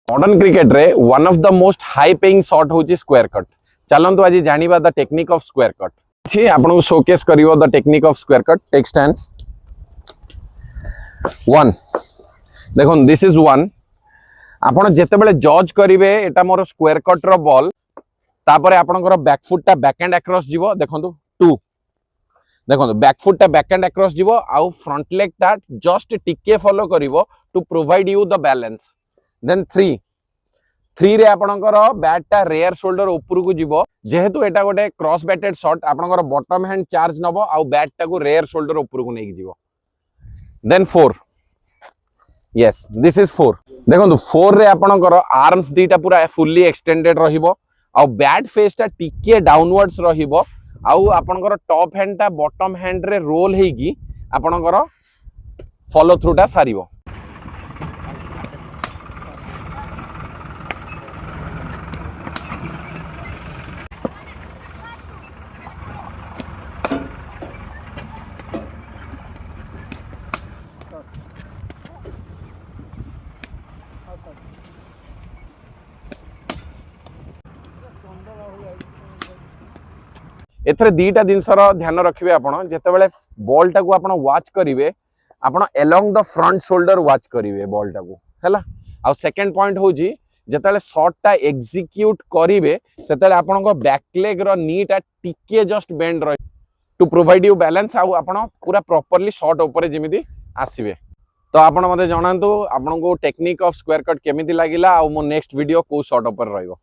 Modern cricket रे one of the most high paying shot होची square cut. चलंतु आज जानिबा the technique of square cut. छी आपन शोकेस करिवो the technique of square cut. Take stands 1 देखो दिस इज 1 आपन जेते बेले जज करिवे एटा मोर स्क्वायर कट रो बॉल तापरे आपनकर बैक फुट ता बैक एंड अक्रॉस जीवो देखंतु 2 देखो बैक फुट ता बैक एंड अक्रॉस जीवो आउ फ्रंट लेग ता जस्ट टिके फॉलो करिवो to provide you the balance. Then 3 रे आपनकर बैट ता रेयर शोल्डर ऊपर को जीवो जेहेतु एटा गोटे क्रॉस बैटेड शॉट आपनकर बॉटम हैंड चार्ज नबो आउ बैट ता को रेयर शोल्डर ऊपर को नेकी जीवो। देन 4 यस दिस इज 4 देखो 4 रे आपनकर आर्म्स दीटा पूरा फुल्ली एक्सटेंडेड रहिबो आउ बैट फेस ता टिके डाउनवर्ड्स रहिबो आउ आपनकर टॉप हैंड ता बॉटम हैंड रे रोल हेगी आपनकर फॉलो थ्रू ता सारिबो। एथरे दीटा जिनसर ध्यान रखिबे आपण जेतेबेले बॉल टाको आपण वॉच करिवे आपण along the front shoulder watch करिवे बॉल टाको हैला। आ सेकंड पॉइंट होजी जेतेबेले शॉट ता एग्जीक्यूट करिवे सेतेले आपण को बैक लेग रो नी ता टिके जस्ट बेंड रह टू प्रोवाइड यू बैलेंस आ आपण पूरा प्रॉपर्ली शॉट ऊपर जेमिति आसीबे। तो आपण मते जणांतु आपण को टेक्निक ऑफ स्क्वायर कट केमिति लागिला आ मो नेक्स्ट वीडियो को शॉट ऊपर रहइबो।